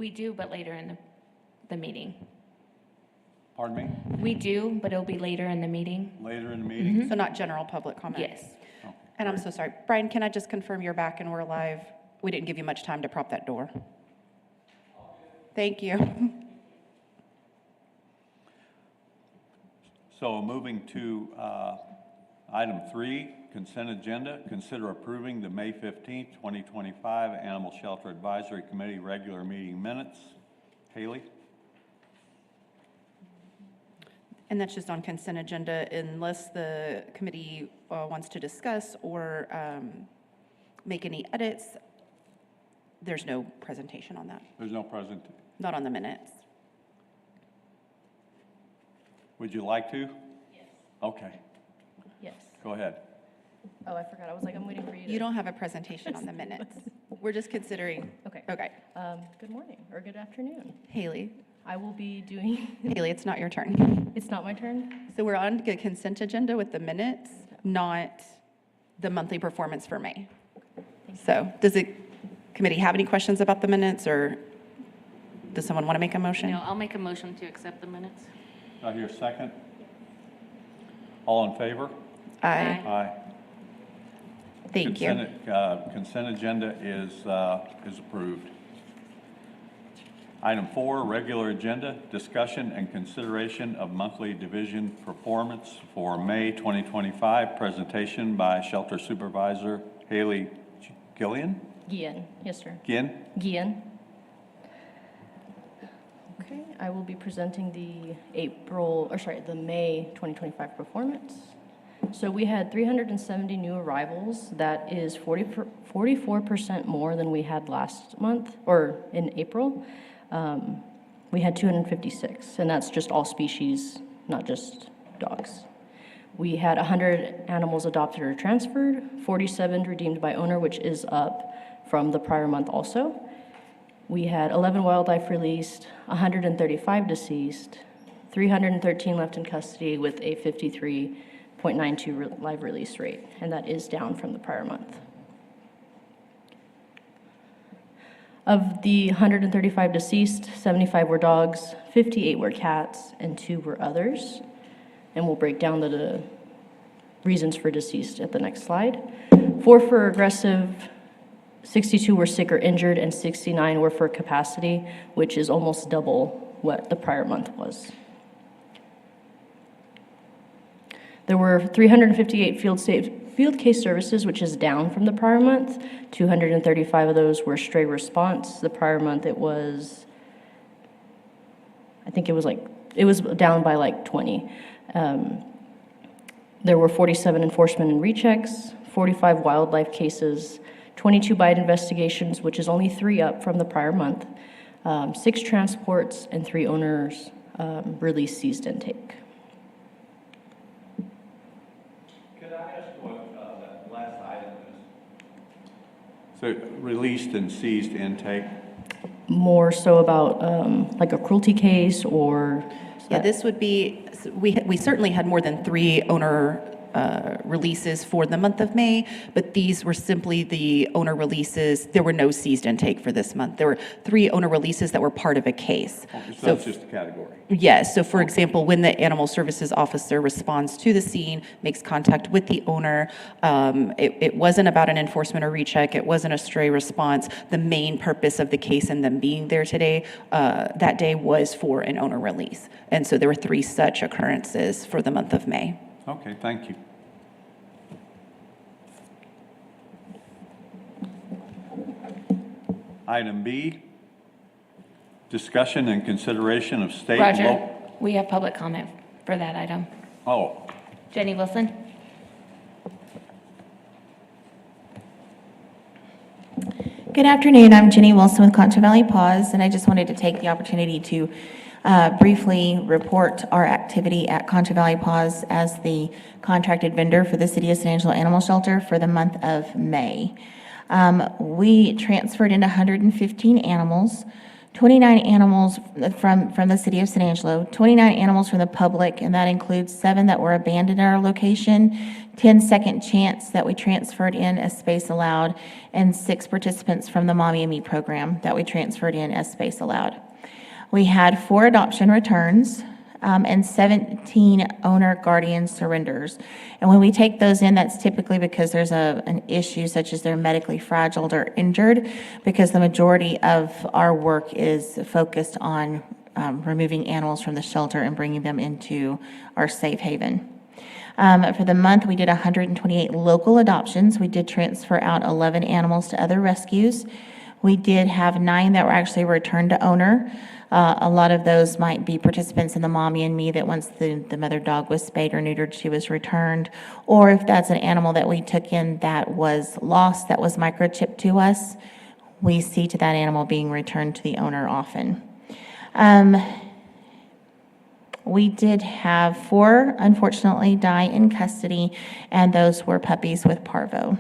We do, but later in the meeting. Pardon me? We do, but it'll be later in the meeting. Later in the meeting? So not general public comment? Yes. Oh, And I'm great. so sorry. Brian, can I just confirm you're back and we're live? We didn't give you much time to prop that door. Thank you. So moving to item 3, consent agenda, consider approving the May 15th, 2025 Animal Shelter Advisory Committee regular meeting minutes. Haley? And that's just on consent agenda unless the committee wants to discuss or make any edits. There's no presentation on that, There's no present. not on the minutes. Would you like to? Yes. Okay, Yes. go ahead. Oh, I forgot. I was like, I'm waiting for you to. You don't have a presentation on the minutes. We're just considering. Okay. Okay. Good morning or good afternoon. Haley, I will be doing, Haley, it's not your turn. it's not my turn? So we're on the consent agenda with the minutes, not the monthly performance for May. So does the committee have any questions about the minutes, or does someone want to make a motion? No, I'll make a motion to accept the minutes. Do I hear a second? All in favor? Aye. Aye. Thank you. Consent agenda is approved. Item 4, regular agenda, discussion and consideration of monthly division performance for May 2025, presentation by Shelter Supervisor Haley Gillian. Gian. Yes, sir. Ginn? Gian. Okay, I will be presenting the the May 2025 performance. So we had 370 new arrivals. That is 44% more than we had last month, or in April. We had 256, and that's just all species, not just dogs. We had 100 animals adopted or transferred, 47 redeemed by owner, which is up from the prior month also. We had 11 wildlife released, 135 deceased, 313 left in custody with a 53.92 live release rate, and that is down from the prior month. Of the 135 deceased, 75 were dogs, 58 were cats, and 2 were others. And we'll break down the reasons for deceased at the next slide. 4 for aggressive, 62 were sick or injured, and 69 were for capacity, which is almost double what the prior month was. There were 358 field case services, which is down from the prior month. 235 of those were stray response. The prior month it was down by like 20. There were 47 enforcement and rechecks, 45 wildlife cases, 22 bite investigations, which is only 3 up from the prior month, 6 transports, and 3 owners released seized intake. Could I ask what that last item is? So released and seized intake. More so about like a cruelty case or... Yeah, this would be, we certainly had more than 3 owner releases for the month of May, but these were simply the owner releases. There were no seized intake for this month. There were 3 owner releases that were part of a case. Okay, so that's just a category. Yes, so for example, when the animal services officer responds to the scene, makes contact with the owner, it wasn't about an enforcement or recheck, it wasn't a stray response. The main purpose of the case and them being there today, that day was for an owner release. And so there were 3 such occurrences for the month of May. Okay, thank you. Item B, discussion and consideration of state and Roger, local. we have public comment for that item. Oh, Jenny Wilson? Good afternoon. I'm Jenny Wilson with Concho Valley Paws, and I just wanted to take the opportunity to briefly report our activity at Concho Valley Paws as the contracted vendor for the City of San Angelo Animal Shelter for the month of May. We transferred in 115 animals 29 animals from the city of San Angelo, 29 animals from the public, and that includes 7 that were abandoned at our location, 10 second chance that we transferred in as space allowed, and 6 participants from the Mommy and Me program that we transferred in as space allowed. We had 4 adoption returns, and 17 owner guardian surrenders. And when we take those in, that's typically because there's an issue such as they're medically fragile or injured, because the majority of our work is focused on removing animals from the shelter and bringing them into our safe haven. For the month, we did 128 local adoptions. We did transfer out 11 animals to other rescues. We did have 9 that were actually returned to owner. A lot of those might be participants in the Mommy and Me that once the mother dog was spayed or neutered, she was returned. Or if that's an animal that we took in that was lost, that was microchipped to us, we see to that animal being returned to the owner often. We did have 4, unfortunately, die in custody, and those were puppies with parvo.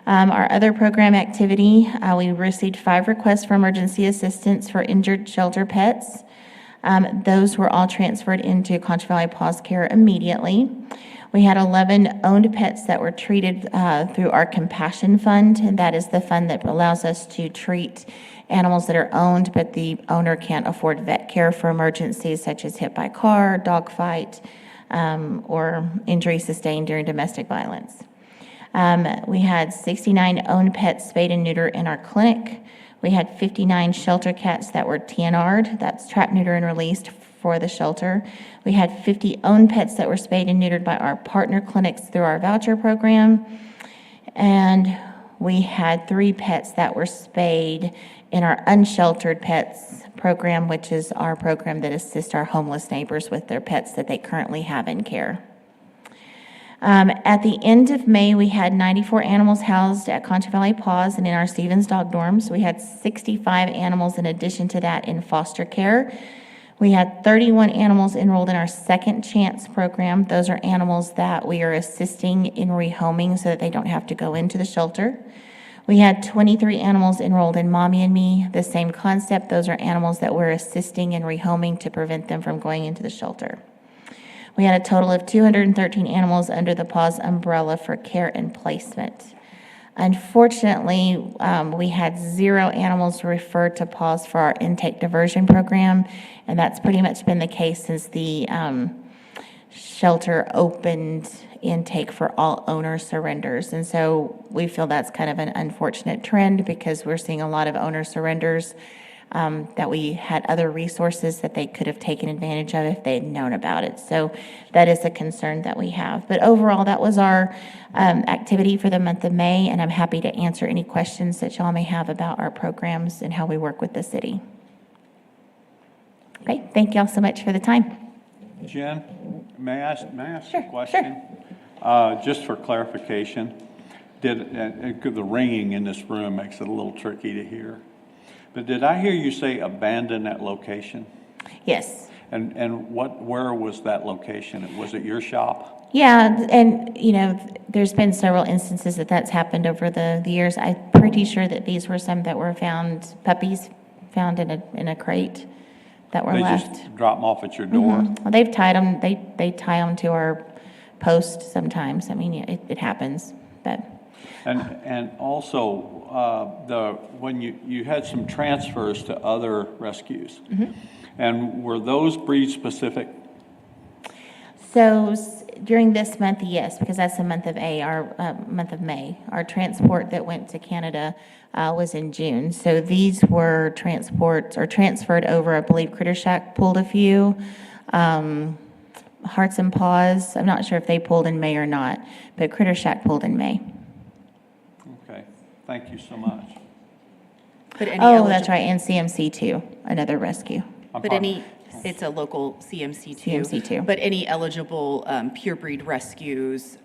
Our other program activity, we received 5 requests for emergency assistance for injured shelter pets. Those were all transferred into Concho Valley Paws Care immediately. We had 11 owned pets that were treated through our Compassion Fund, and that is the fund that allows us to treat animals that are owned, but the owner can't afford vet care for emergencies such as hit by car, dog fight, or injury sustained during domestic violence. We had 69 owned pets spayed and neutered in our clinic. We had 59 shelter cats that were TNR'd, that's trapped, neutered, and released for the shelter. We had 50 owned pets that were spayed and neutered by our partner clinics through our voucher program. And we had 3 pets that were spayed in our unsheltered pets program, which is our program that assists our homeless neighbors with their pets that they currently have in care. At the end of May, we had 94 animals housed at Concho Valley Paws and in our Stevens dog dorms. We had 65 animals in addition to that in foster care. We had 31 animals enrolled in our Second Chance program. Those are animals that we are assisting in rehoming so that they don't have to go into the shelter. We had 23 animals enrolled in Mommy and Me, the same concept. Those are animals that we're assisting in rehoming to prevent them from going into the shelter. We had a total of 213 animals under the Paws umbrella for care and placement. Unfortunately, we had 0 animals referred to Paws for our intake diversion program, and that's pretty much been the case since the shelter opened intake for all owner surrenders. And so we feel that's kind of an unfortunate trend because we're seeing a lot of owner surrenders that we had other resources that they could have taken advantage of if they had known about it. So that is a concern that we have. But overall, that was our activity for the month of May, and I'm happy to answer any questions that y'all may have about our programs and how we work with the city. Okay, thank y'all so much for the time. Jen, may I ask Sure, a question? Just for clarification, the ringing in this room makes it a little tricky to hear. But did I hear you say abandon that location? Yes. And where was that location? Was it your shop? Yeah, and there's been several instances that's happened over the years. I'm pretty sure that these were some that were found, puppies found in a crate that were left. They just drop them off at your door? Well, they've tied them. They tie them to our post sometimes. I mean, it happens, but. And also, when you had some transfers to other rescues, and were those breed specific? So during this month, yes, because that's the month of month of May. Our transport that went to Canada was in June. So these were transports or transferred over. I believe Critter Shack pulled a few. Hearts and Paws, I'm not sure if they pulled in May or not, but Critter Shack pulled in May. Okay, thank you so much. But any That's right, and CMC too, another rescue. It's a local CMC too. CMC too. But any eligible pure breed rescues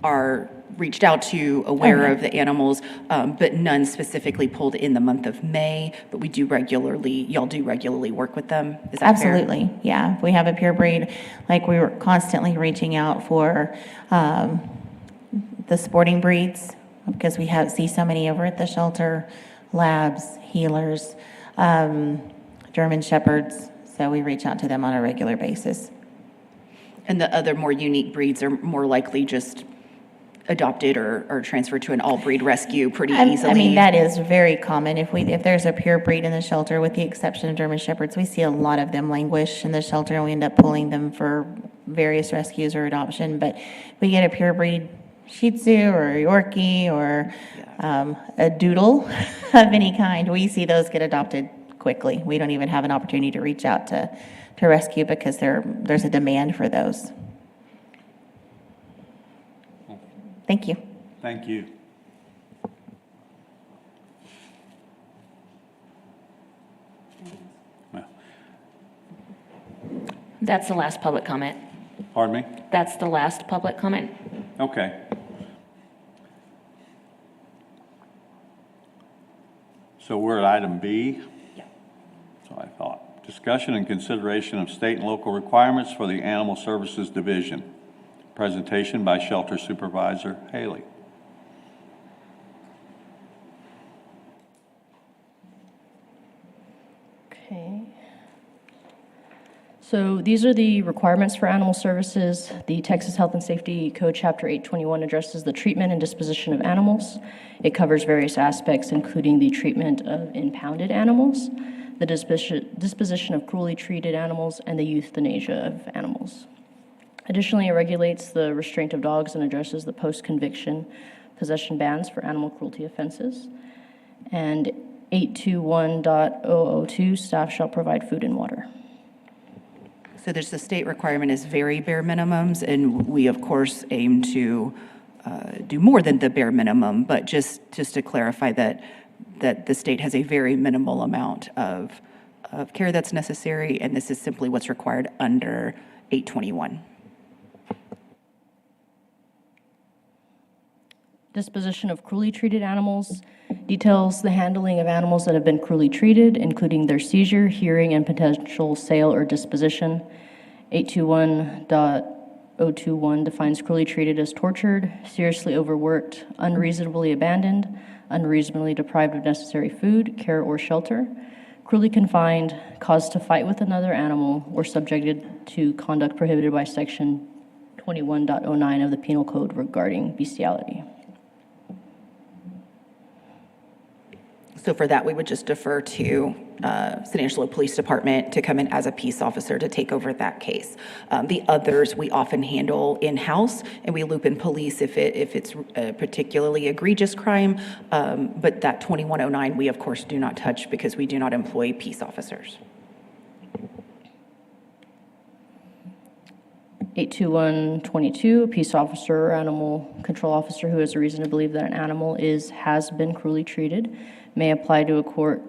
are reached out to, aware of the animals, but none specifically pulled in the month of May. But y'all do regularly work with them. Is that fair? Absolutely, yeah. If we have a pure breed, like we were constantly reaching out for the sporting breeds because we see so many over at the shelter, labs, healers. German Shepherds, so we reach out to them on a regular basis. And the other more unique breeds are more likely just adopted or transferred to an all-breed rescue pretty easily. I mean, that is very common. If there's a pure breed in the shelter, with the exception of German Shepherds, we see a lot of them languish in the shelter, and we end up pulling them for various rescues or adoption. But we get a pure breed Shih Tzu or a Yorkie or a Doodle of any kind, we see those get adopted quickly. We don't even have an opportunity to reach out to rescue because there's a demand for those. Thank you. Thank you. Well, That's the last public comment. pardon me? That's the last public comment. Okay. So we're at item B? Yeah. So I thought. Discussion and consideration of state and local requirements for the Animal Services Division. Presentation by Shelter Supervisor Haley. Okay. So these are the requirements for animal services. The Texas Health and Safety Code, Chapter 821, addresses the treatment and disposition of animals. It covers various aspects, including the treatment of impounded animals, the disposition of cruelly treated animals, and the euthanasia of animals. Additionally, it regulates the restraint of dogs and addresses the post-conviction possession bans for animal cruelty offenses. And 821.002, staff shall provide food and water. So there's the state requirement is very bare minimums, and we, of course, aim to do more than the bare minimum, but just to clarify that the state has a very minimal amount of care that's necessary, and this is simply what's required under 821. Disposition of cruelly treated animals details the handling of animals that have been cruelly treated, including their seizure, hearing, and potential sale or disposition. 821.021 defines cruelly treated as tortured, seriously overworked, unreasonably abandoned, unreasonably deprived of necessary food, care, or shelter, cruelly confined, caused to fight with another animal, or subjected to conduct prohibited by Section 21.09 of the Penal Code regarding bestiality. So for that, we would just defer to San Angelo Police Department to come in as a peace officer to take over that case. The others we often handle in-house, and we loop in police if it's a particularly egregious crime. But that 2109 we of course do not touch because we do not employ peace officers. 821.22, a peace officer or animal control officer who has a reason to believe that an animal has been cruelly treated may apply to a court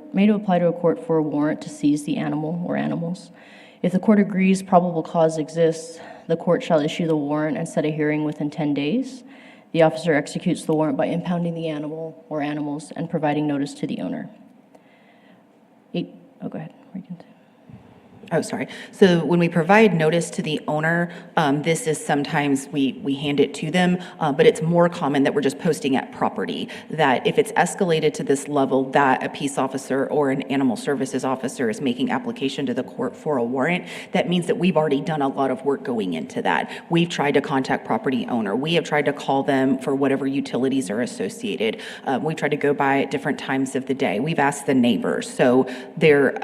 for a warrant to seize the animal or animals. If the court agrees probable cause exists, the court shall issue the warrant and set a hearing within 10 days. The officer executes the warrant by impounding the animal or animals and providing notice to the owner. Go ahead. Oh, sorry. So when we provide notice to the owner, this is sometimes we hand it to them, but it's more common that we're just posting at property, that if it's escalated to this level that a peace officer or an animal services officer is making application to the court for a warrant, that means that we've already done a lot of work going into that. We've tried to contact property owner. We have tried to call them for whatever utilities are associated. We've tried to go by at different times of the day. We've asked the neighbors. So they're,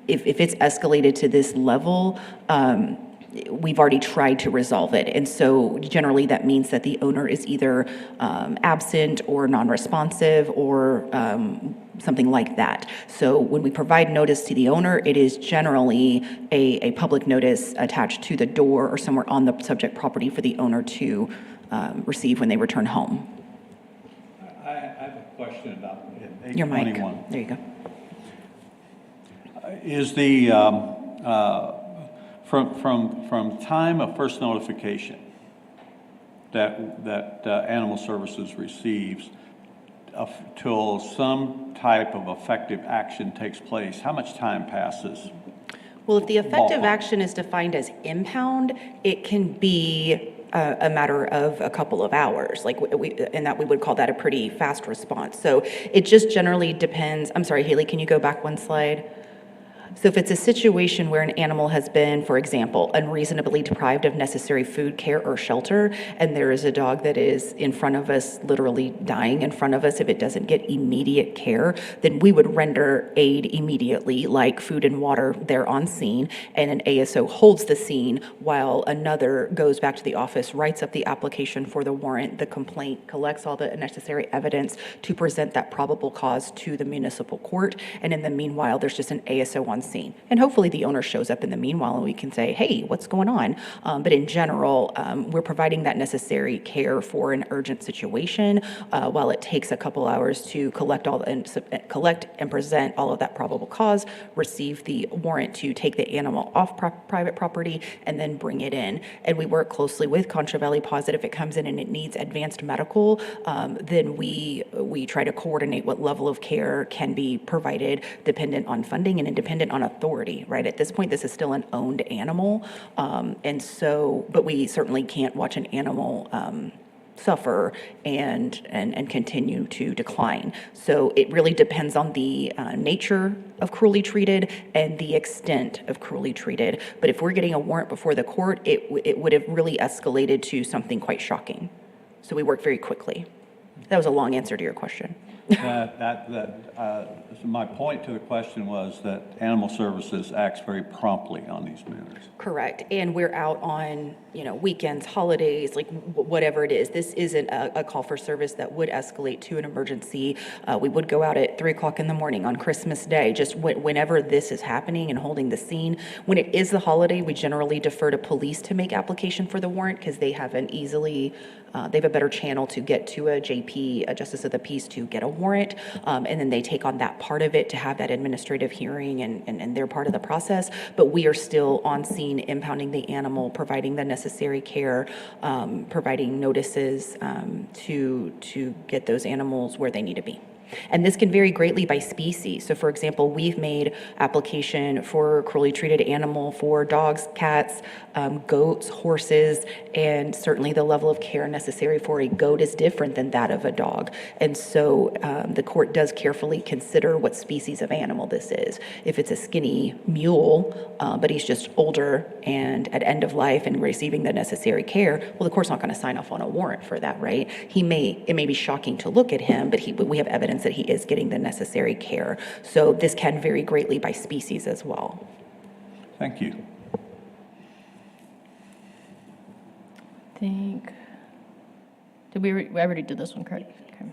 if it's escalated to this level, we've already tried to resolve it. And so generally that means that the owner is either absent or non-responsive or something like that. So when we provide notice to the owner, it is generally a public notice attached to the door or somewhere on the subject property for the owner to receive when they return home. I have a question about Your mic. 821. There you go. Is the, from time of first notification that Animal Services receives till some type of effective action takes place, how much time passes? Well, if the effective Ballpark. action is defined as impound, it can be a matter of a couple of hours, like and that we would call that a pretty fast response. So it just generally depends. I'm sorry, Haley, can you go back one slide? So if it's a situation where an animal has been, for example, unreasonably deprived of necessary food, care, or shelter, and there is a dog that is in front of us, literally dying in front of us, if it doesn't get immediate care, then we would render aid immediately, like food and water there on scene, and an ASO holds the scene while another goes back to the office, writes up the application for the warrant, the complaint, collects all the necessary evidence to present that probable cause to the municipal court, and in the meanwhile, there's just an ASO on scene. And hopefully the owner shows up in the meanwhile and we can say, hey, what's going on? But in general, we're providing that necessary care for an urgent situation while it takes a couple hours to collect and present all of that probable cause, receive the warrant to take the animal off private property, and then bring it in. And we work closely with Contra Valley Paws that if it comes in and it needs advanced medical, then we try to coordinate what level of care can be provided dependent on funding and independent on authority, right? At this point, this is still an owned animal. And so, but we certainly can't watch an animal suffer and continue to decline. So it really depends on the nature of cruelly treated and the extent of cruelly treated. But if we're getting a warrant before the court, it would have really escalated to something quite shocking. So we work very quickly. That was a long answer to your question. So my point to the question was that Animal Services acts very promptly on these matters. Correct. And we're out on, weekends, holidays, like whatever it is. This isn't a call for service that would escalate to an emergency. We would go out at 3:00 in the morning on Christmas Day, just whenever this is happening and holding the scene. When it is the holiday, we generally defer to police to make application for the warrant because they have they have a better channel to get to a JP, a Justice of the Peace, to get a warrant. And then they take on that part of it to have that administrative hearing and they're part of the process. But we are still on scene impounding the animal, providing the necessary care, providing notices to get those animals where they need to be. And this can vary greatly by species. So for example, we've made application for cruelly treated animal for dogs, cats, goats, horses, and certainly the level of care necessary for a goat is different than that of a dog. And so the court does carefully consider what species of animal this is. If it's a skinny mule, but he's just older and at end of life and receiving the necessary care, well, the court's not going to sign off on a warrant for that, right? It may be shocking to look at him, but we have evidence that he is getting the necessary care. So this can vary greatly by species as well. Thank you. I already did this one, correct? Okay.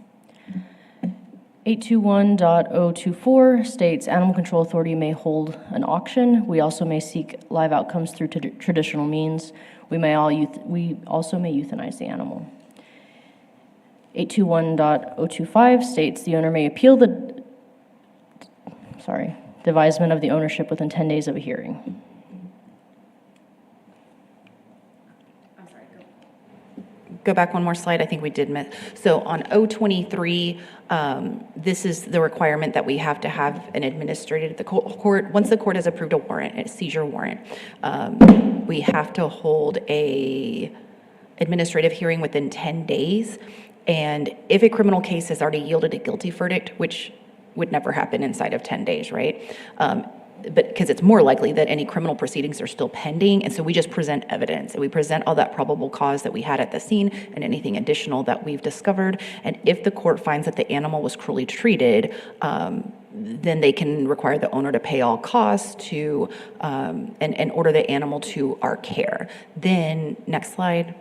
821.024 states Animal Control Authority may hold an auction. We also may seek live outcomes through traditional means. We also may euthanize the animal. 821.025 states the owner may appeal the devisement of the ownership within 10 days of a hearing. Go back one more slide. I think we did miss. So on 023, this is the requirement that we have to have an administrated at the court. Once the court has approved a warrant, a seizure warrant, we have to hold a administrative hearing within 10 days. And if a criminal case has already yielded a guilty verdict, which would never happen inside of 10 days, right? But because it's more likely that any criminal proceedings are still pending. And so we just present evidence and we present all that probable cause that we had at the scene and anything additional that we've discovered. And if the court finds that the animal was cruelly treated, then they can require the owner to pay all costs to and order the animal to our care. Then, next slide.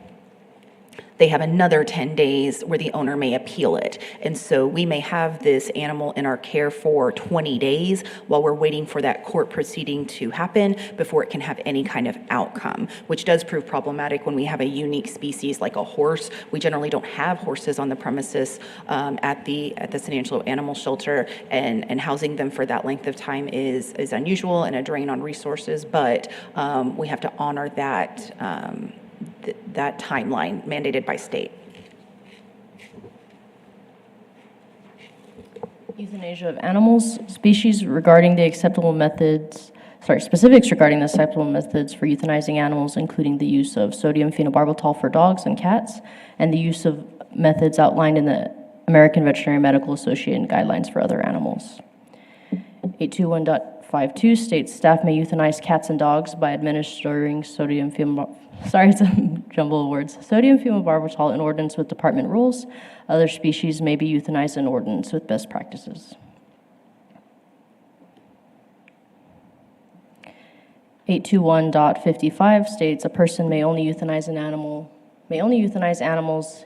They have another 10 days where the owner may appeal it. And so we may have this animal in our care for 20 days while we're waiting for that court proceeding to happen before it can have any kind of outcome, which does prove problematic when we have a unique species like a horse. We generally don't have horses on the premises at the San Angelo Animal Shelter, and housing them for that length of time is unusual and a drain on resources, but we have to honor that timeline mandated by state. Euthanasia of animals, species regarding the acceptable methods specifics regarding the acceptable methods for euthanizing animals, including the use of sodium phenobarbital for dogs and cats, and the use of methods outlined in the American Veterinary Medical Association guidelines for other animals. 821.52 states staff may euthanize cats and dogs by administering sodium phenobarbital in accordance with department rules. Other species may be euthanized in accordance with best practices. 821.55 states a person may only euthanize animals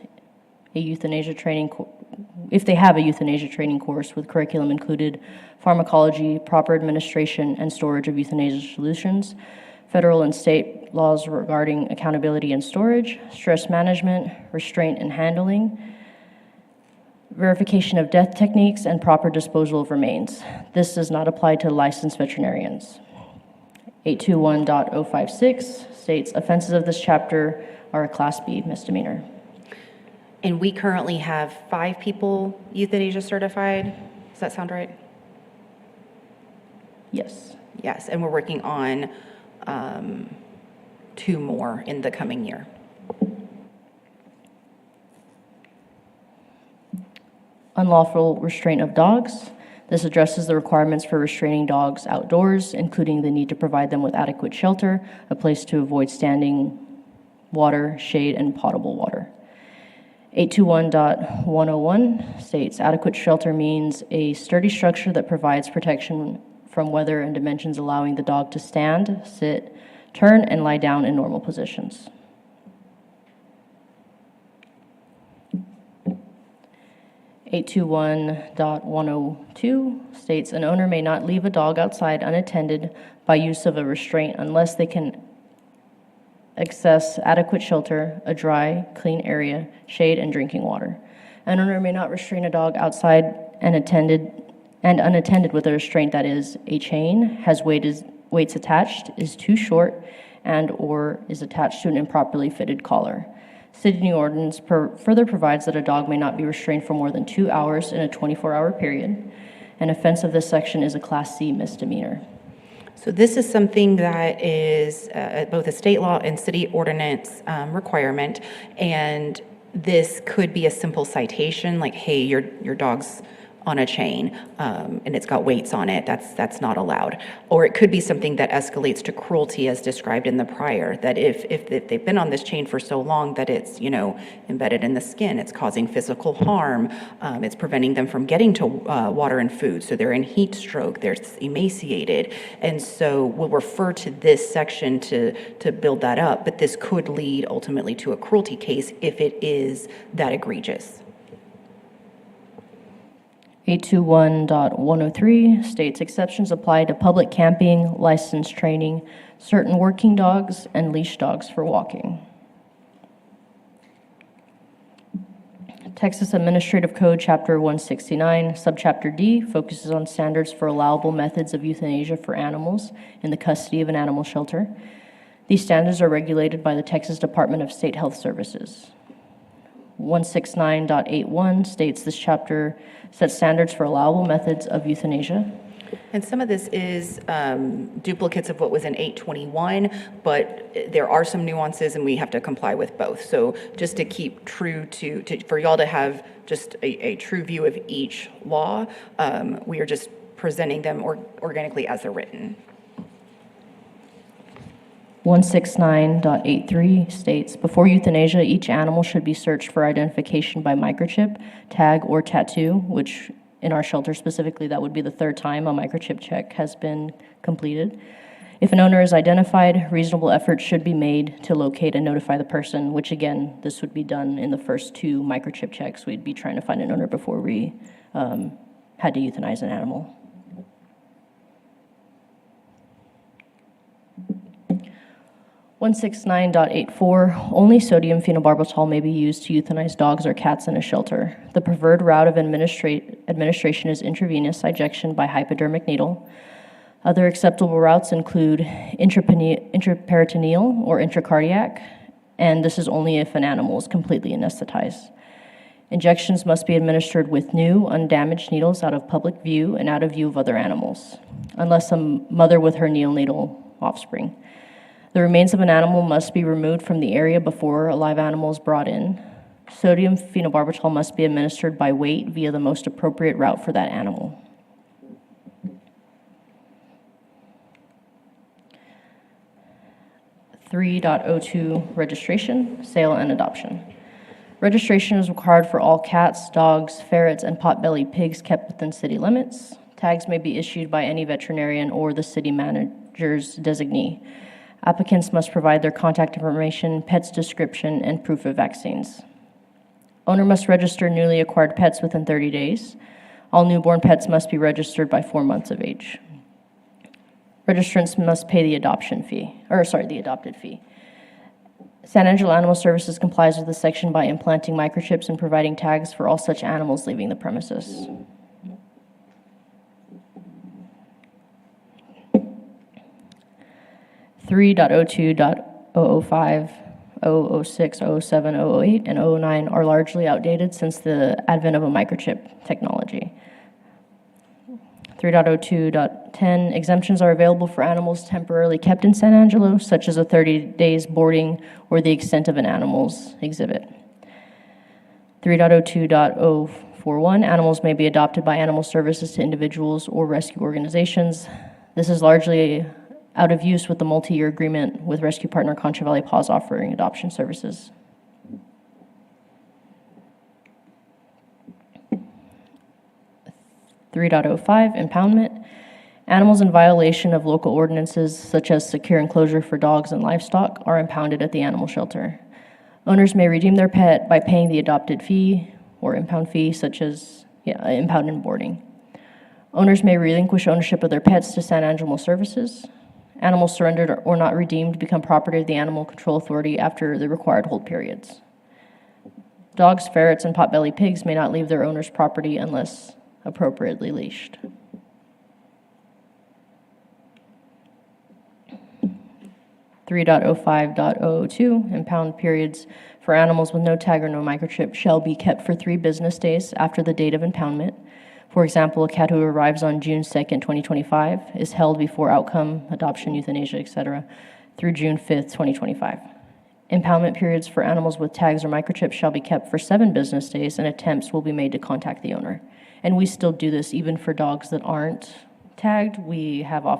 if they have a euthanasia training course with curriculum included pharmacology, proper administration, and storage of euthanasia solutions, federal and state laws regarding accountability and storage, stress management, restraint and handling, verification of death techniques, and proper disposal of remains. This does not apply to licensed veterinarians. 821.056 states offenses of this chapter are a Class B misdemeanor. And we currently have 5 people euthanasia certified. Does that sound right? Yes. Yes, and we're working on 2 more in the coming year. Unlawful restraint of dogs. This addresses the requirements for restraining dogs outdoors, including the need to provide them with adequate shelter, a place to avoid standing water, shade, and potable water. 821.101 states adequate shelter means a sturdy structure that provides protection from weather and dimensions, allowing the dog to stand, sit, turn, and lie down in normal positions. 821.102 states an owner may not leave a dog outside unattended by use of a restraint unless they can access adequate shelter, a dry, clean area, shade, and drinking water. An owner may not restrain a dog outside and unattended with a restraint that is a chain, has weights attached, is too short, and or is attached to an improperly fitted collar. City ordinance further provides that a dog may not be restrained for more than 2 hours in a 24-hour period. An offense of this section is a Class C misdemeanor. So this is something that is both a state law and city ordinance requirement, and this could be a simple citation, like, hey, your dog's on a chain, and it's got weights on it. That's not allowed. Or it could be something that escalates to cruelty, as described in the prior. That if they've been on this chain for so long that it's embedded in the skin, it's causing physical harm. It's preventing them from getting to water and food. So they're in heat stroke. They're emaciated, and so we'll refer to this section to build that up. But this could lead ultimately to a cruelty case if it is that egregious. 821.103 states exceptions apply to public camping, licensed training, certain working dogs, and leash dogs for walking. Texas Administrative Code, Chapter 169, Subchapter D, focuses on standards for allowable methods of euthanasia for animals in the custody of an animal shelter. These standards are regulated by the Texas Department of State Health Services. 169.81 states this chapter sets standards for allowable methods of euthanasia. And some of this is duplicates of what was in 821, but there are some nuances and we have to comply with both. So just to keep true to for y'all to have just a true view of each law, we are just presenting them organically as they're written. 169.83 states, before euthanasia, each animal should be searched for identification by microchip, tag, or tattoo, which in our shelter specifically, that would be the 3rd time a microchip check has been completed. If an owner is identified, reasonable efforts should be made to locate and notify the person, which again, this would be done in the first 2 microchip checks. We'd be trying to find an owner before we had to euthanize an animal. 169.84, only sodium phenobarbital may be used to euthanize dogs or cats in a shelter. The preferred route of administration is intravenous ejection by hypodermic needle. Other acceptable routes include intraperitoneal or intracardiac, and this is only if an animal is completely anesthetized. Injections must be administered with new, undamaged needles out of public view and out of view of other animals, unless a mother with her neonatal offspring. The remains of an animal must be removed from the area before a live animal is brought in. Sodium phenobarbital must be administered by weight via the most appropriate route for that animal. (3.02) Registration, sale, and adoption. Registration is required for all cats, dogs, ferrets, and pot-bellied pigs kept within city limits. Tags may be issued by any veterinarian or the city manager's designee. Applicants must provide their contact information, pet's description, and proof of vaccines. Owner must register newly acquired pets within 30 days. All newborn pets must be registered by 4 months of age. Registrants must pay the adopted fee. San Angelo Animal Services complies with this section by implanting microchips and providing tags for all such animals leaving the premises. (3.02.005), 006, 007, 008, and 009 are largely outdated since the advent of a microchip technology. 3.02.10, exemptions are available for animals temporarily kept in San Angelo, such as a 30 days boarding or the extent of an animal's exhibit. 3.02.041, animals may be adopted by animal services to individuals or rescue organizations. This is largely out of use with the multi-year agreement with rescue partner Concho Valley Paws offering adoption services. (3.05) Impoundment. Animals in violation of local ordinances, such as secure enclosure for dogs and livestock, are impounded at the animal shelter. Owners may redeem their pet by paying the adopted fee or impound fee, such as impound and boarding. Owners may relinquish ownership of their pets to San Angelo Services. Animals surrendered or not redeemed become property of the Animal Control Authority after the required hold periods. Dogs, ferrets, and pot-bellied pigs may not leave their owner's property unless appropriately leashed. (3.05.002) Impound periods for animals with no tag or no microchip shall be kept for 3 business days after the date of impoundment. For example, a cat who arrives on June 2nd, 2025 is held before outcome, adoption, euthanasia, etc., through June 5th, 2025. Impoundment periods for animals with tags or microchips shall be kept for 7 business days, and attempts will be made to contact the owner. And we still do this even for dogs that aren't tagged. We have our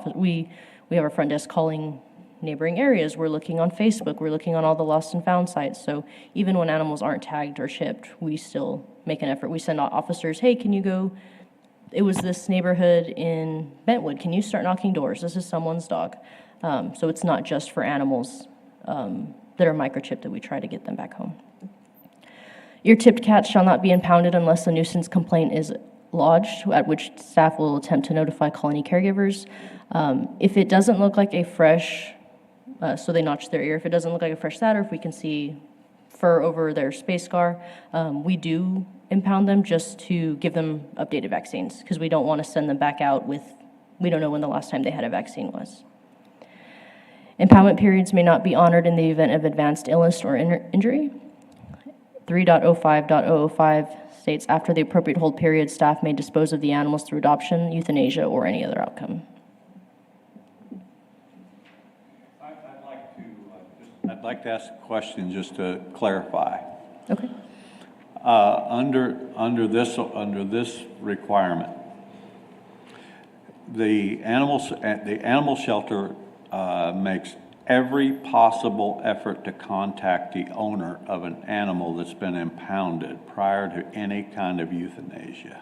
front desk calling neighboring areas. We're looking on Facebook. We're looking on all the lost and found sites. So even when animals aren't tagged or shipped, we still make an effort. We send out officers, hey, can you go? It was this neighborhood in Bentwood. Can you start knocking doors? This is someone's dog. So it's not just for animals that are microchipped that we try to get them back home. Ear-tipped cats shall not be impounded unless a nuisance complaint is lodged, at which staff will attempt to notify colony caregivers. If it doesn't look like a fresh, so they notch their ear, if it doesn't look like a fresh saddle, if we can see fur over their space scar, we do impound them just to give them updated vaccines, because we don't want to send them back out with, we don't know when the last time they had a vaccine was. Impoundment periods may not be honored in the event of advanced illness or injury. 3.05.005 states, after the appropriate hold period, staff may dispose of the animals through adoption, euthanasia, or any other outcome. I'd like to ask a question just to clarify. Okay. Under this requirement, the animal shelter makes every possible effort to contact the owner of an animal that's been impounded prior to any kind of euthanasia.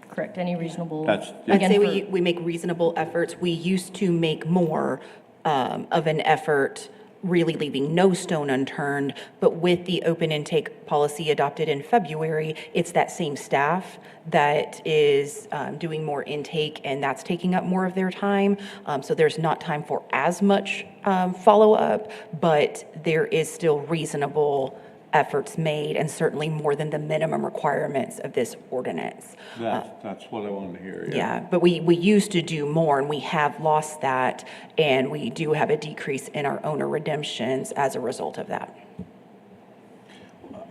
Correct. Any reasonable. That's. I'd say we make reasonable efforts. We used to make more of an effort, really leaving no stone unturned. But with the open intake policy adopted in February, it's that same staff that is doing more intake, and that's taking up more of their time. So there's not time for as much follow-up, but there is still reasonable efforts made, and certainly more than the minimum requirements of this ordinance. That's what I wanted to hear. Yeah, but we used to do more, and we have lost that, and we do have a decrease in our owner redemptions as a result of that.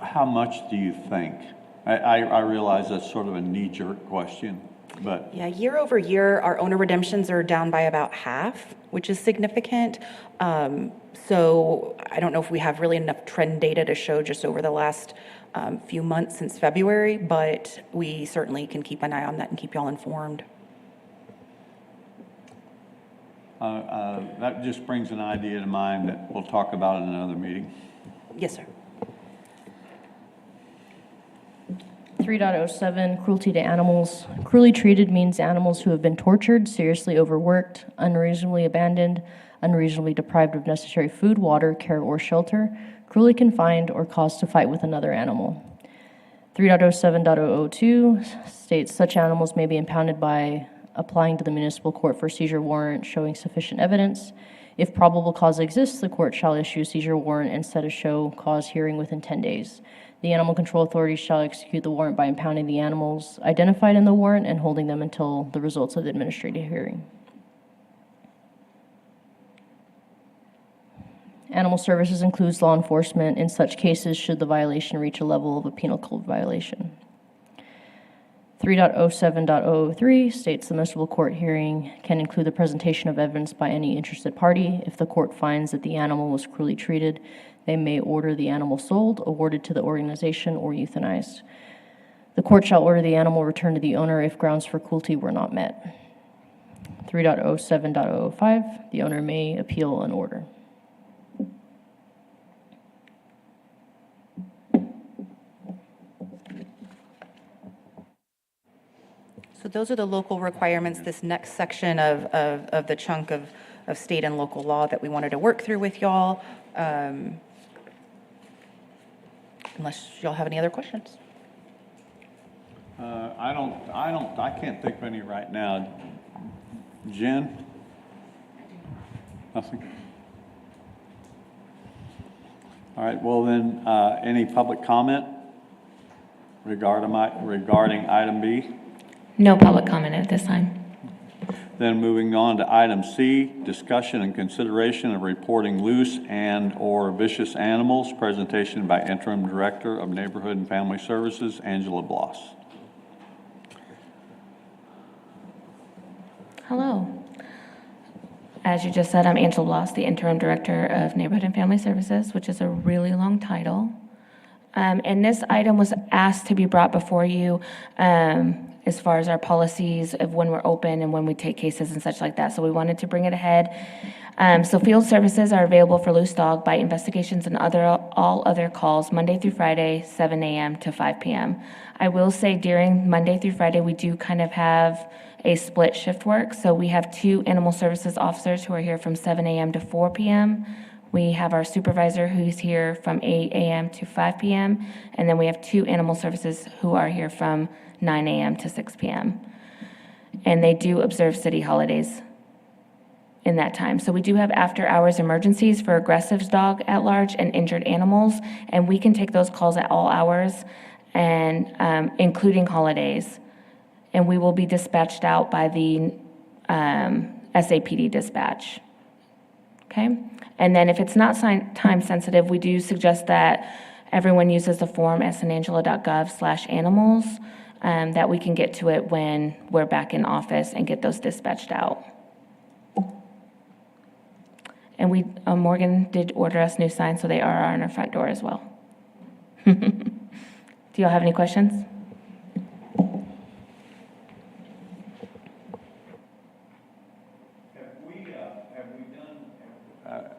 how much do you think? I realize that's sort of a knee-jerk question, but Yeah, year over year, our owner redemptions are down by about half, which is significant. So I don't know if we have really enough trend data to show just over the last few months since February, but we certainly can keep an eye on that and keep y'all informed. that just brings an idea to mind that we'll talk about in another meeting. Yes, sir. 3.07, cruelty to animals. Cruelly treated means animals who have been tortured, seriously overworked, unreasonably abandoned, unreasonably deprived of necessary food, water, care, or shelter, cruelly confined, or caused to fight with another animal. 3.07.002 states such animals may be impounded by applying to the municipal court for seizure warrant showing sufficient evidence. If probable cause exists, the court shall issue a seizure warrant and set a show cause hearing within 10 days. The animal control authority shall execute the warrant by impounding the animals identified in the warrant and holding them until the results of the administrative hearing. Animal services includes law enforcement in such cases should the violation reach a level of a penal code violation. 3.07.003 states the municipal court hearing can include the presentation of evidence by any interested party. If the court finds that the animal was cruelly treated, they may order the animal sold, awarded to the organization, or euthanized. The court shall order the animal returned to the owner if grounds for cruelty were not met. 3.07.005, the owner may appeal an order. So those are the local requirements, this next section of the chunk of state and local law that we wanted to work through with y'all. Unless y'all have any other questions. I can't think of any right now. Jen? Nothing? All right, well then, any public comment regarding item B? No public comment at this time. Then moving on to item C, discussion and consideration of reporting loose and/or vicious animals, presentation by Interim Director of Neighborhood and Family Services, Angelo Bloss. Hello. As you just said, I'm Angelo Bloss, the Interim Director of Neighborhood and Family Services, which is a really long title. And this item was asked to be brought before you as far as our policies of when we're open and when we take cases and such like that. So we wanted to bring it ahead. So field services are available for loose dog, bite investigations, and all other calls Monday through Friday, 7 a.m. to 5 p.m. I will say during Monday through Friday, we do kind of have a split shift work. So we have 2 animal services officers who are here from 7 a.m. to 4 p.m. We have our supervisor who's here from 8 a.m. to 5 p.m. And then we have 2 animal services who are here from 9 a.m. to 6 p.m. And they do observe city holidays in that time. So we do have after-hours emergencies for aggressive dog at large and injured animals, and we can take those calls at all hours, and including holidays. And we will be dispatched out by the SAPD dispatch. Okay? And then if it's not time sensitive, we do suggest that everyone uses the form at sanangelo.gov/animals, that we can get to it when we're back in office and get those dispatched out. And we, Morgan did order us new signs, so they are on our front door as well. Do y'all have any questions?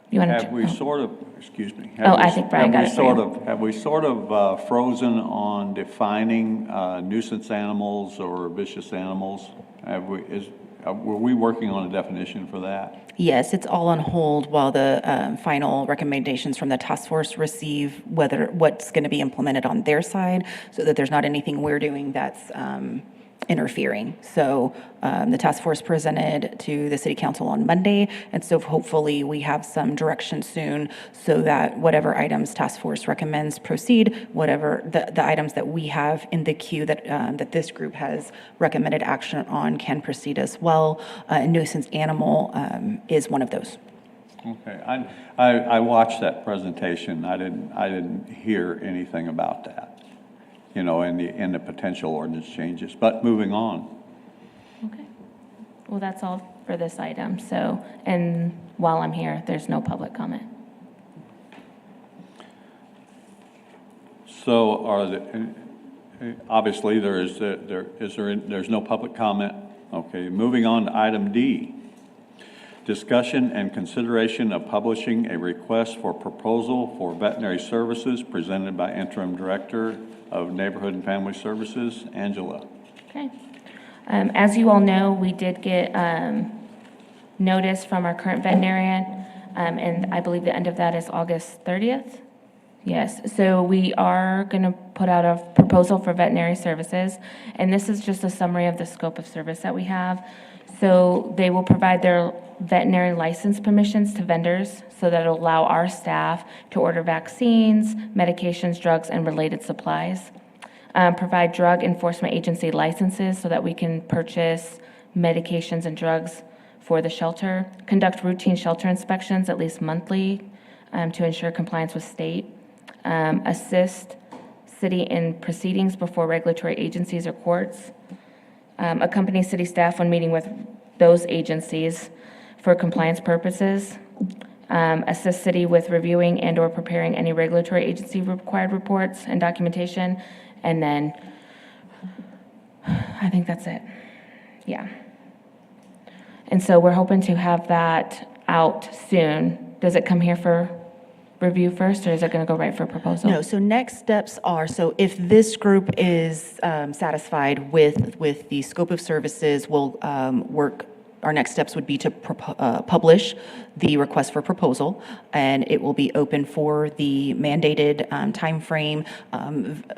You want to? Have we sort of, excuse me. I think Brian got it for you. Have we sort of frozen on defining nuisance animals or vicious animals? Were we working on a definition for that? Yes, it's all on hold while the final recommendations from the task force receive what's going to be implemented on their side, so that there's not anything we're doing that's interfering. So the task force presented to the city council on Monday, and so hopefully we have some direction soon so that whatever items task force recommends proceed, whatever the items that we have in the queue that this group has recommended action on can proceed as well. Nuisance animal is one of those. Okay, I watched that presentation. I didn't hear anything about that, you know, in the potential ordinance changes. But moving on. Okay. Well, that's all for this item. So, and while I'm here, there's no public comment. So obviously there's no public comment. Okay, moving on to item D. Discussion and consideration of publishing a request for proposal for veterinary services presented by Interim Director of Neighborhood and Family Services, Angelo. Okay. As you all know, we did get notice from our current veterinarian, and I believe the end of that is August 30th. Yes, so we are going to put out a proposal for veterinary services, and this is just a summary of the scope of service that we have. So they will provide their veterinary license permissions to vendors so that it'll allow our staff to order vaccines, medications, drugs, and related supplies. Provide drug enforcement agency licenses so that we can purchase medications and drugs for the shelter. Conduct routine shelter inspections at least monthly to ensure compliance with state. Assist city in proceedings before regulatory agencies or courts. Accompany city staff when meeting with those agencies for compliance purposes. Assist city with reviewing and/or preparing any regulatory agency required reports and documentation. And then, I think that's it. Yeah. And so we're hoping to have that out soon. Does it come here for review first, or is it going to go right for proposal? No, so next steps are, so if this group is satisfied with the scope of services, we'll our next steps would be to publish the request for proposal, and it will be open for the mandated timeframe.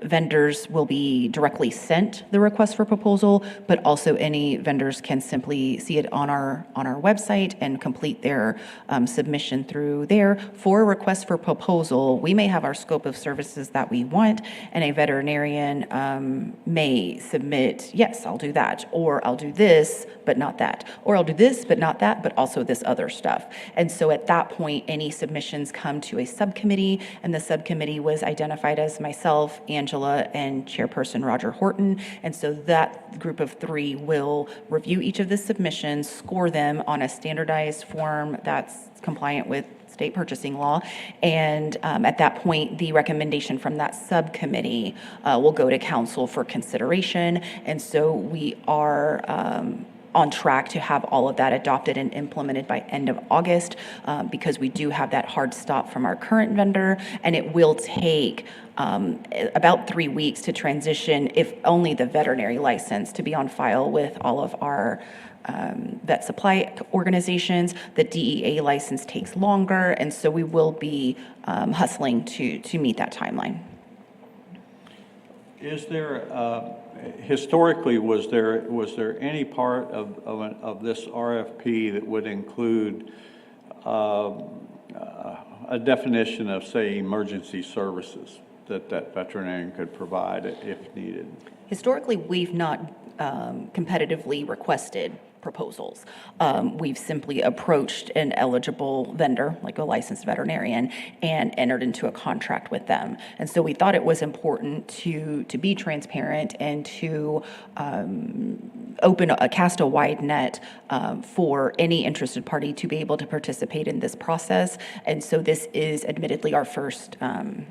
Vendors will be directly sent the request for proposal, but also any vendors can simply see it on our website and complete their submission through there. For a request for proposal, we may have our scope of services that we want, and a veterinarian may submit, yes, I'll do that, or I'll do this, but not that, or I'll do this, but not that, but also this other stuff. And so at that point, any submissions come to a subcommittee, and the subcommittee was identified as myself, Angela, and Chairperson Roger Horton. And so that group of three will review each of the submissions, score them on a standardized form that's compliant with state purchasing law. And at that point, the recommendation from that subcommittee will go to council for consideration. And so we are on track to have all of that adopted and implemented by end of August, because we do have that hard stop from our current vendor, and it will take about 3 weeks to transition, if only the veterinary license, to be on file with all of our vet supply organizations. The DEA license takes longer, and so we will be hustling to meet that timeline. Is there, historically, was there any part of this RFP that would include a definition of, say, emergency services that veterinarian could provide if needed? Historically, we've not competitively requested proposals. We've simply approached an eligible vendor, like a licensed veterinarian, and entered into a contract with them. And so we thought it was important to be transparent and to cast a wide net for any interested party to be able to participate in this process. And so this is admittedly our first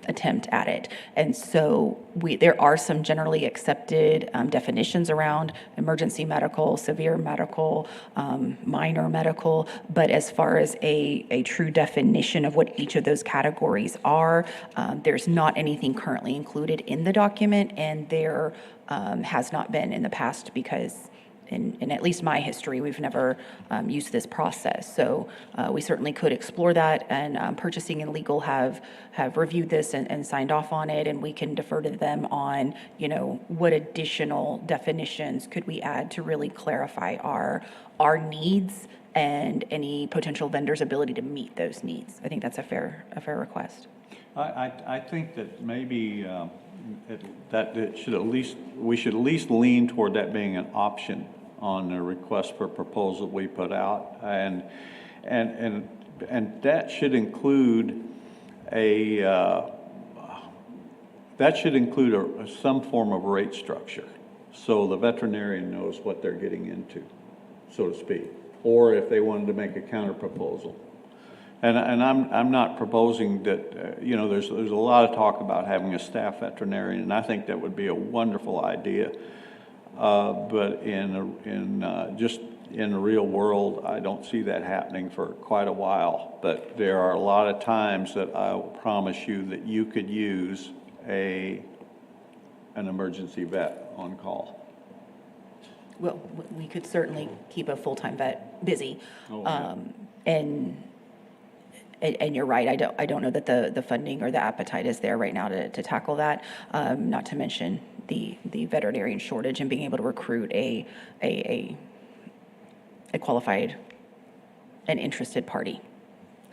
attempt at it. And so there are some generally accepted definitions around emergency medical, severe medical, minor medical, but as far as a true definition of what each of those categories are, there's not anything currently included in the document, and there has not been in the past, because in at least my history, we've never used this process. So we certainly could explore that, and purchasing and legal have reviewed this and signed off on it, and we can defer to them on, what additional definitions could we add to really clarify our needs and any potential vendor's ability to meet those needs. I think that's a fair request. I think that maybe we should at least lean toward that being an option on the request for proposal we put out, and and that should include some form of rate structure, so the veterinarian knows what they're getting into, so to speak, or if they wanted to make a counter proposal. And I'm not proposing that, you know, there's a lot of talk about having a staff veterinarian, and I think that would be a wonderful idea. But just in the real world, I don't see that happening for quite a while. But there are a lot of times that I will promise you that you could use an emergency vet on call. Well, we could certainly keep a full-time vet busy. Oh, yeah. And you're right, I don't know that the funding or the appetite is there right now to tackle that, not to mention the veterinarian shortage and being able to recruit a qualified and interested party.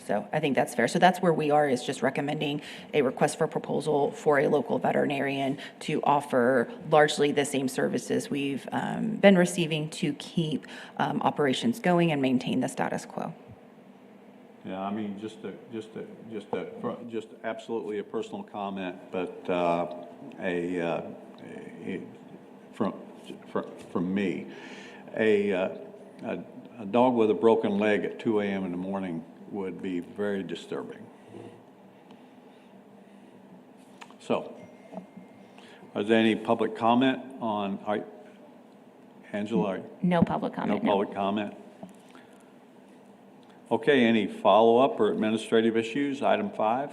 So I think that's fair. So that's where we are, is just recommending a request for proposal for a local veterinarian to offer largely the same services we've been receiving to keep operations going and maintain the status quo. Yeah, I mean, just absolutely a personal comment, but from me, a dog with a broken leg at 2 a.m. in the morning would be very disturbing. So, is there any public comment on, Angela? No public comment, No public comment? Okay, any follow-up or administrative issues? Item 5.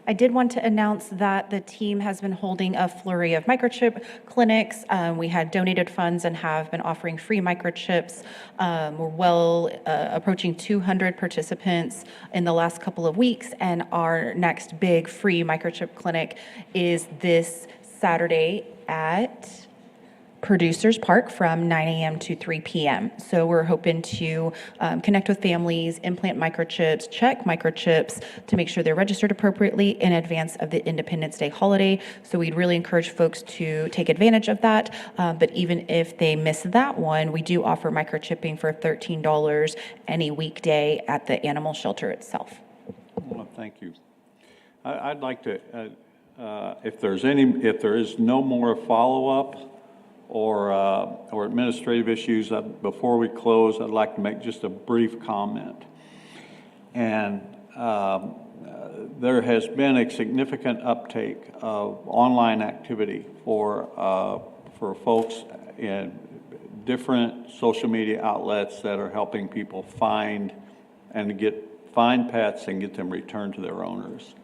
I did want to announce that the team has been holding a flurry of microchip clinics. We had donated funds and have been offering free microchips. We're well approaching 200 participants in the last couple of weeks, and our next big free microchip clinic is this Saturday at Producers Park from 9 a.m. to 3 p.m. So we're hoping to connect with families, implant microchips, check microchips to make sure they're registered appropriately in advance of the Independence Day holiday. So we'd really encourage folks to take advantage of that. But even if they miss that one, we do offer microchipping for $13 any weekday at the animal shelter itself. Well, thank you. I'd like to, if there is no more follow-up or administrative issues, before we close, I'd like to make just a brief comment. And there has been a significant uptake of online activity for folks in different social media outlets that are helping people find pets and get them returned to their owners.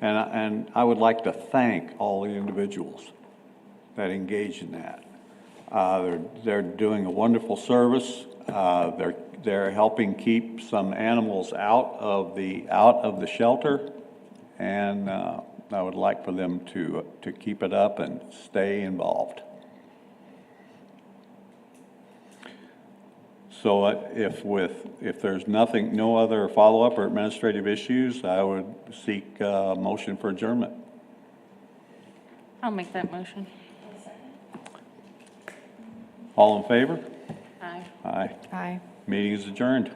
And I would like to thank all the individuals that engage in that. They're doing a wonderful service. They're helping keep some animals out of the shelter, and I would like for them to keep it up and stay involved. So if there's no other follow-up or administrative issues, I would seek a motion for adjournment. I'll make that motion. All in favor? Aye. Aye. Aye. Meeting is adjourned.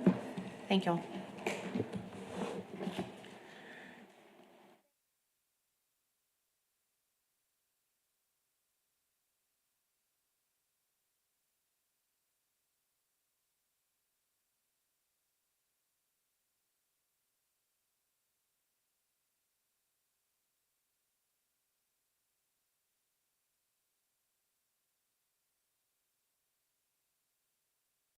Thank you all.